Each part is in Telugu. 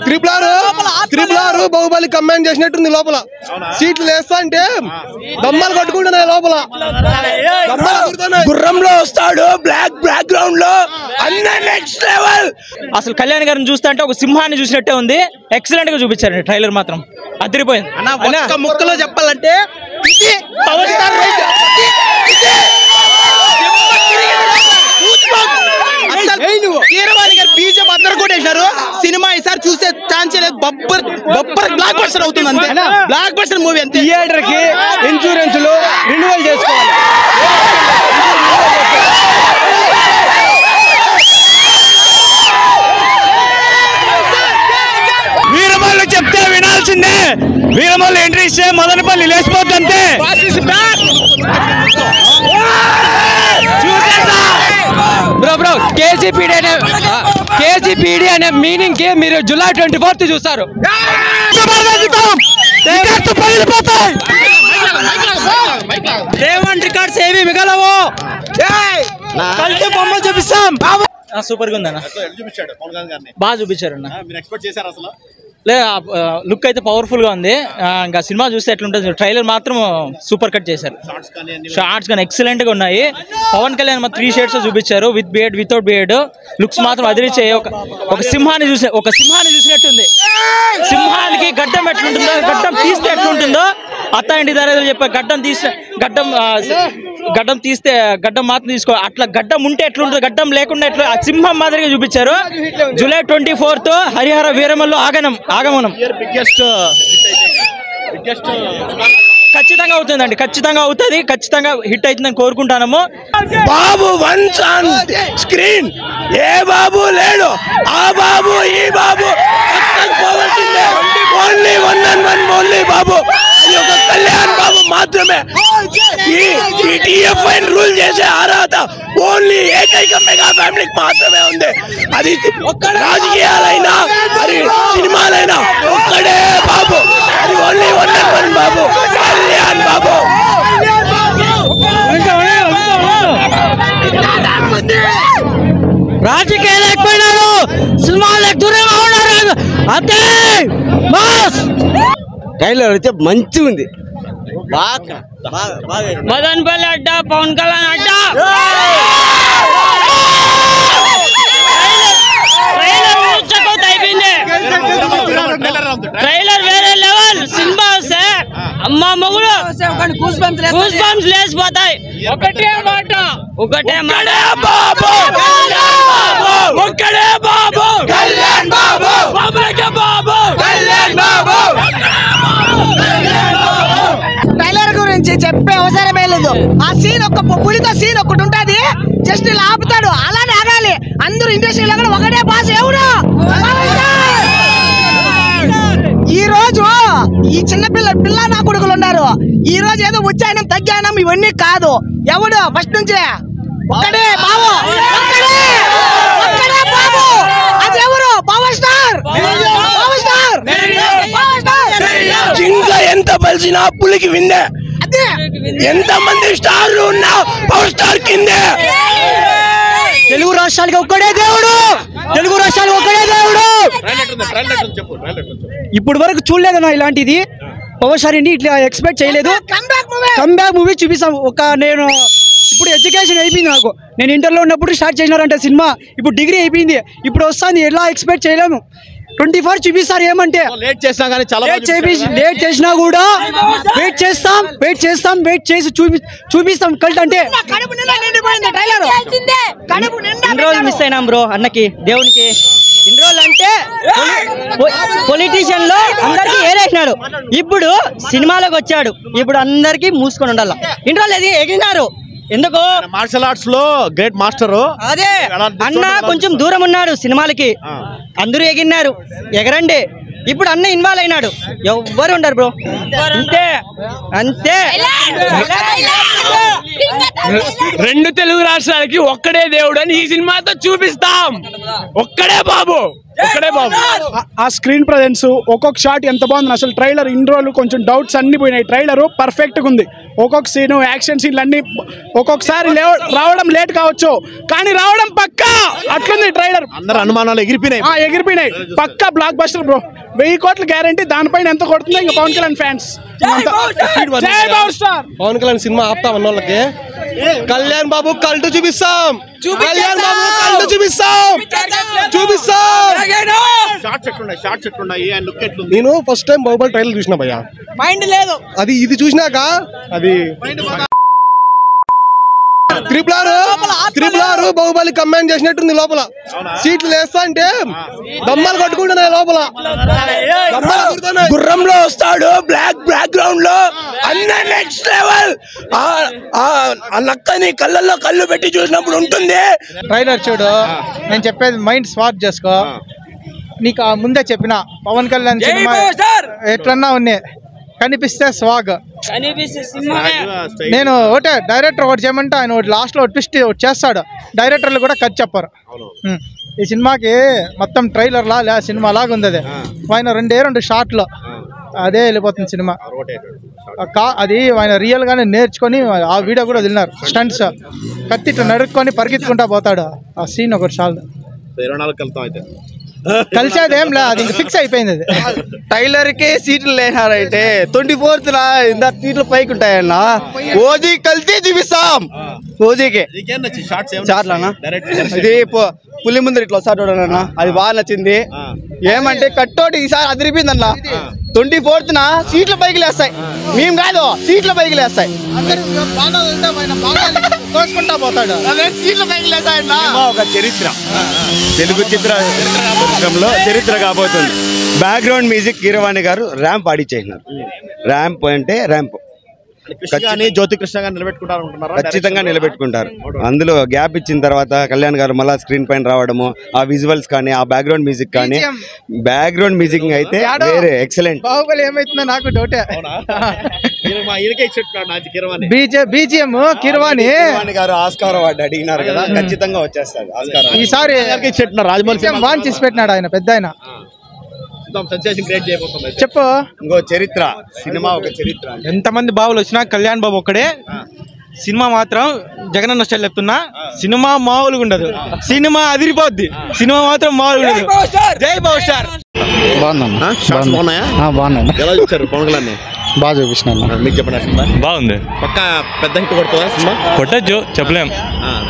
త్రిపుల్ బాహుబలి కంబైన్ చేసినట్టుంది లోపల సీట్లు వేస్తా అంటే దమ్మలు కట్టుకుంటున్నాయి లోపల గుర్రంలో వస్తాడు బ్లాక్ బ్యాక్గ్రౌండ్ లో అన్న నెక్స్ట్ లెవెల్. అసలు కళ్యాణ్ గారిని చూస్తే అంటే ఒక సింహాన్ని చూసినట్టే ఉంది. ఎక్సలెంట్ గా చూపించారు ట్రైలర్ మాత్రం అదిరిపోయింది. ఒక్క ముక్కలో చెప్పాలంటే పవర్ స్టార్ కీరవాణి గారు బీజం అందరు కొట్టేశారు. సినిమా ఈసారి చూసే ఛాన్స్ లేదు. బొబ్బర్ బ్లాక్ బస్టర్ అవుతుంది అంతే. బ్లాక్ బస్టర్ మూవీ అంతే. థియేటర్ కి ఇన్సూరెన్స్లు రెన్యువల్ చేసుకోవాలి. వీరమల్లు చెప్తే వినాల్సిందే. వీరమల్లు ఎంట్రీ ఇస్తే మదనపల్లి లేచిపోతుందంతే. బ్రో కేజీపీడీ అనే మీనింగ్ కి మీరు జూలై 24 చూస్తారు. రికార్డ్స్ ఏవి మిగలవు. బొమ్మ చూపిస్తాం. సూపర్ గా ఉందన్న. బాగా చూపించారు అన్న. లుక్ అయితే పవర్ఫుల్ గా ఉంది. ఇంకా సినిమా చూస్తే ఎట్లుంటుంది. ట్రైలర్ మాత్రం సూపర్ కట్ చేశారు. షార్ట్స్ కానీ ఎక్సలెంట్ గా ఉన్నాయి. పవన్ కళ్యాణ్ 3 షేడ్స్ చూపించారు. With beard without beard looks మాత్రం అదిరిచే. ఒక సింహాన్ని చూసినట్టుంది. సింహానికి గడ్డం ఎట్లుంటుందో, గడ్డం తీస్తే ఎట్లుంటుందో అత్త ఇంటి దారేదో చెప్పే గడ్డం తీస్తే గడ్డం మాత్రం తీసుకో. అట్లా గడ్డం ఉంటే ఎట్లుంటుంది, గడ్డం లేకుండా ఎట్లా ఆ సింహం మాదిరిగా చూపించారు. జూలై 24 హరిహర వీరమల్లు ఆగమనం ఖచ్చితంగా అవుతుందండి. ఖచ్చితంగా అవుతుంది. ఖచ్చితంగా హిట్ అవుతుందని కోరుకుంటాము. బాబు వన్స్ ఆన్ స్క్రీన్ ఏ బాబు లేడు. ఆ బాబు ఈ బాబు ఓన్లీ 1 and 1 ఓన్లీ బాబు. అది ఒక కళ్యాణ్ బాబు మాత్రమే. ఈ టీఎఫ్ఐ రూల్ చేసే అర్హత ఓన్లీ ఏకైక మెగా ఫ్యామిలీకి మాత్రమే ఉంది. అది రాజకీయాలైనా మరి సినిమాలైనా ఒక్కడే బాబు. అది ఓన్లీ 1 and 1 బాబు, కళ్యాణ్ బాబు. రాజకీయాలు ఎక్కువైనారు, సినిమాలకు దూరంగా ఉన్నారు అంతే. ట్రైలర్ అయితే మంచిగా ఉంది. మదనపల్లి అడ్డా, పవన్ కళ్యాణ్ అడ్డా. ట్రైలర్ వేరే లెవెల్. సినిమా వస్తే అమ్మ మొగుడు లేచిపోతాయి. ఒకటే మాట బాబు, ఒక్కడే బాబు, కళ్యాణ్ బాబు, బాబు, కళ్యాణ్ బాబు. ట్రైలర్ గురించి చెప్పే అవసరమే లేదు. ఆ సీన్ పులితో సీన్ ఒకటి ఉంటది. జస్ట్ ఇలా ఆపుతాడు, అలానే ఆగాలి. అందరూ ఇండస్ట్రీలో కూడా ఒకటే బాస్. ఎవరు ఈ రోజు ఈ చిన్న పిల్ల నా కొడుకులు ఉన్నారు. ఈ రోజు ఏదో ఉచ్చాయనం తగ్గానం ఇవన్నీ కాదు. ఎవడు ఫస్ట్ నుంచి ఒక్కడే బాబు, ఒక్కడే బాబు. అది ఎవరు? Power star. ఇంకా ఎంత పలిసినా పులికి విందే. ఎంత మంది స్టార్లు ఉన్నా పవర్ స్టార్ కిందే. తెలుగు రాష్ట్రాలకి ఒక్కడే దేవుడు. ఇప్పుడు వరకు చూడలేదన్నా ఇలాంటిది. పవర్ స్టార్ ఇట్లా ఎక్స్పెక్ట్ చేయలేదు. కమ్బ్యాక్ మూవీ చూపిస్తాం. నేను ఇప్పుడు ఎడ్యుకేషన్ అయిపోయింది. నేను ఇంటర్లో ఉన్నప్పుడు స్టార్ట్ చేసినారంటే సినిమా. ఇప్పుడు డిగ్రీ అయిపోయింది. ఇప్పుడు వస్తుంది. ఎలా ఎక్స్పెక్ట్ చేయలేము. 24 చూపిస్తారు. ఏమంటే లేట్ చేసినా కూడా వెయిట్ చేసి చూపిస్తాం. కల్ట్ అంటే ఇన్ని రోజులు మిస్ అయినాం బ్రో. అన్నకి దేవునికి ఇన్ని రోజులు అంటే పొలిటీషియన్ లో అందరికి ఏరేసినాడు. ఇప్పుడు సినిమాలోకి వచ్చాడు. ఇప్పుడు అందరికి మూసుకొని ఉండాలి. ఇన్ని రోజులు ఎగిరినారు. ఎందుకు? మార్షల్ ఆర్ట్స్ లో గ్రేట్ మాస్టర్. అదే అన్న కొంచెం దూరం ఉన్నాడు సినిమాలకి. అందరూ ఎగిరినారు. ఎగరండి. ఇప్పుడు అన్న ఇన్వాల్వ్ అయినాడు. ఎవ్వరు ఉండరు బ్రో. అంతే. రెండు తెలుగు రాష్ట్రాలకి ఒక్కడే దేవుడు అని ఈ సినిమాతో చూపిస్తాం. ఒక్కడే బాబు. ఒక్కడే బాబు. ఆ స్క్రీన్ ప్రజెన్స్ ఒక్కొక్క షాట్ ఎంత బాగుంది అసలు. ట్రైలర్ ఇన్ని రోజులు కొంచెం డౌట్స్ అన్ని పోయినాయి. ట్రైలర్ పర్ఫెక్ట్గా ఉంది. ఒక్కొక్క సీను యాక్షన్ సీన్లు అన్ని ఒక్కొక్కసారి రావడం లేట్ కావచ్చు కానీ రావడం పక్కా అట్లుంది ట్రైలర్. అందరు అనుమానాలు ఎగిరిపోయినాయి. పక్కా బ్లాక్ బస్టర్ బ్రో. 1000 కోట్లు గ్యారంటీ. దానిపైన ఎంత కొడుతుందో ఇంకా పవన్ కళ్యాణ్ ఫ్యాన్స్. పవన్ కళ్యాణ్ సినిమా ఆపుతాం అన్న వాళ్ళకి. కళ్యాణ్ బాబు కల్టు చూపిస్తాం. కళ్యాణ్ బాబు కల్టు చూపిస్తాం. నేను ఫస్ట్ టైం బాహుబలి ట్రైలర్ చూసిన భయ్యా. మైండ్ లేదు. అది ఇది చూసినాక అది త్రిపుల్ ఆర్ బాహుబలి కంబైన్ చేసినట్టుంది. లోపల సీట్లు వేస్తా అంటే దమ్మాలు కట్టుకుంటున్నాయి లోపల. గుర్రంలో వస్తాడు బ్లాక్ బ్యాక్గ్రౌండ్ లో అన్న నెక్స్ట్ లెవెల్. ఆ నక్కని కళ్ళల్లో కళ్ళు పెట్టి చూసినప్పుడు ఉంటుంది. ట్రైలర్ చూడు, నేను చెప్పేది మైండ్ స్వాప్ చేసుకో. నీకు ఆ ముందే చెప్పిన పవన్ కళ్యాణ్ సినిమా ఎట్లన్నా ఉన్నాయి కనిపిస్తే స్వాగ్. నేను ఒకటే డైరెక్టర్ ఒకటి చేయమంటే ఆయన ఒకటి లాస్ట్ లో ట్విస్ట్ చేస్తాడు. డైరెక్టర్లు కూడా కట్ చెప్పారు. ఈ సినిమాకి మొత్తం ట్రైలర్ లా సినిమా లాగా ఉంది. అది ఆయన 2 షాట్లు అదే వెళ్ళిపోతుంది సినిమా. అది ఆయన రియల్ గానే నేర్చుకొని ఆ వీడియో కూడా వదిలినారు. స్టంట్స్ కత్తి ఇట్లా నడుక్కొని పరిగెత్తుకుంటా పోతాడు. ఆ సీన్ ఒకటి చాలు. కలిసేదేం లే, అది ఇంకా ఫిక్స్ అయిపోయింది. అది టైలర్ కి సీట్లు లేనారైతే 24th ఇంత సీట్లు పైకి ఉంటాయన్న. ఓజీ కలిసి చూపిస్తాం. ఓజీకి షాట్లన్నా ఇది పులి ముందర ఇట్లా వస్తాడు అన్న, అది బాగా నచ్చింది. ఏమంటే కట్టోటి ఈసారి అదిరిపోయిందన్న. 24th సీట్ల పైకి లేస్తాయి. మేము కాదు, సీట్ల పైకి లేస్తాయి. కోసుకుంటా పోతాడు. సీట్ల పైకి లేస్తాయన్న. ఒక చరిత్ర, తెలుగు చిత్రంలో చరిత్ర కాబోతుంది. బ్యాక్గ్రౌండ్ మ్యూజిక్ కీరవాణి గారు ర్యాంప్ ఆడిచ్చేసినారు. ర్యాంప్ అంటే ర్యాంప్ జ్యోతి కృష్ణ గారు నిలబెట్టుకుంటారు, ఖచ్చితంగా నిలబెట్టుకుంటారు. అందులో గ్యాప్ ఇచ్చిన తర్వాత కళ్యాణ్ గారు మళ్ళా స్క్రీన్ పైన రావడము, ఆ విజువల్స్ కానీ ఆ బ్యాక్గ్రౌండ్ మ్యూజిక్ కానీ, బ్యాక్గ్రౌండ్ మ్యూజిక్ అయితే వేరే ఎక్సలెంట్. బాహుబలి ఏమైతుందో నాకు డౌటే. బీజిఎం కీరవాణి గారు ఆస్కార్ అవార్డు అడిగినారు కదా, ఖచ్చితంగా వచ్చేస్తారు ఆస్కార్. ఈసారి రాజమౌళి వాన్ చేసి పెట్టినాడు ఆయన పెద్ద ఆయన. చెప్పు. ఇంకో చరిత్ర సినిమా, ఒక చరిత్ర. ఎంతమంది బావులు వచ్చినా కళ్యాణ్ బాబు ఒక్కడే. సినిమా మాత్రం జగనన్న స్టైల్ చెప్తున్నా, సినిమా మామూలుగా ఉండదు. సినిమా అదిరిపోద్ది. సినిమా మాత్రం మామూలుగా ఉండదు. జై పవర్ స్టార్. ఎలా చూసారు పవన్ కళ్యాణ్? బాగా చూపించిన. మీకు చెప్పండి. బాగుంది. పక్క పెద్ద హిట్ కొడుతుందా సినిమా? కొట్టచ్చు, చెప్పలేం.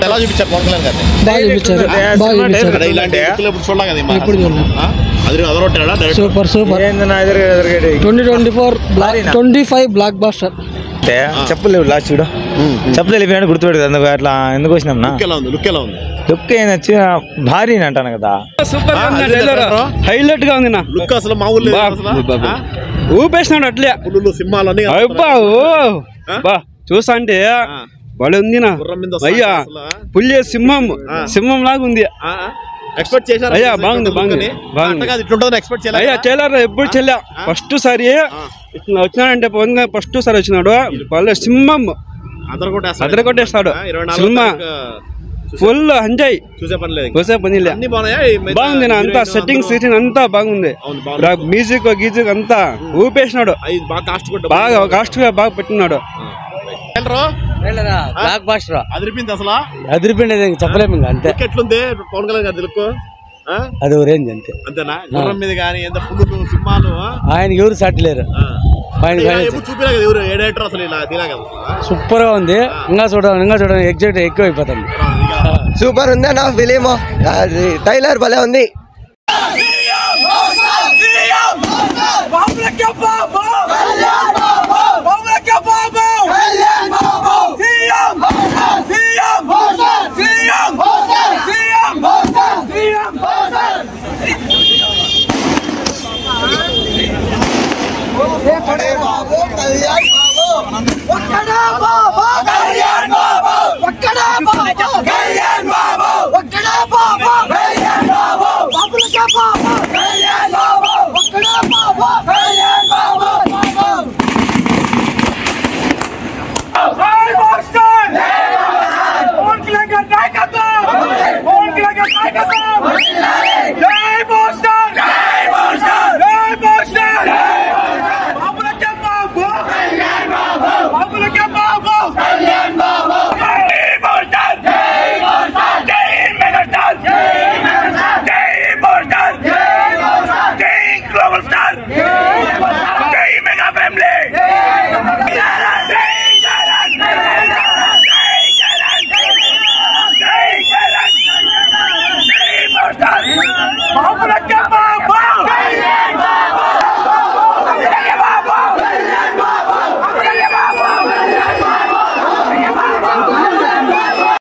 ఎలా చూపించారు పవన్ కళ్యాణ్ గారిని? ఇలాంటి చూడలా కదా సూపర్ సూపర్. 2024 25 blockbuster. చెప్పలేవు లాస్ట్ చూడ చెప్పలేదు గుర్తుపెడదు. అందుకు అట్లా ఎందుకు వచ్చినాం. లుక్ ఏం వచ్చి భారీ అంటాను కదా. సూపర్ హైలైట్ గా ఉంది. నా లుక్ అసలు మామూలు ఊపేసినాడు అట్లే సినిమాలని చూసా అంటే వాళ్ళు ఉంది నా అయ్యా. పుల్లి సింహం లాగా ఉంది. ఎక్స్పెక్ట్ చేశారు అయ్యా. బాగుంది అయ్యా. ట్రైలర్ ఎప్పుడు చెల్లా ఫస్ట్ సారి వచ్చినాడంటే పవన్ గారు ఫస్ట్ సారి వచ్చినాడు. వాళ్ళు సింహం అదరగొట్టేస్తాడు. Cinema full enjoy. చూసే పని బాగుంది. నా అంతా సెట్టింగ్ సీటింగ్ అంతా బాగుంది. మ్యూజిక్ గీజిక్ అంతా ఊపేసినాడు. బాగా కాస్ట్ గా బాగా పెట్టినాడు. అదిరిపోయింది చెప్పలేము ఇంకా. అంతే. ఎట్లుంది పవన్ కళ్యాణ్ గారి లుక్? అది రేంజ్ అంతే. అంతేనా? గుర్రం మీద కానీ ఎంత పుల్లు సినిమాలు ఆయనకి ఎవరు సాటిలేరు. చూపినా కదా ఎవరు ఏడేటర్ అసలు ఇలా తినా కదా. సూపర్ గా ఉంది. ఇంకా చూడాలి ఎగ్జైట్ ఎక్కువ అయిపోతుంది. సూపర్ ఉంది నా ఫిలిం. టైలర్ భలే ఉంది. Jai Boss! చెప్పులకే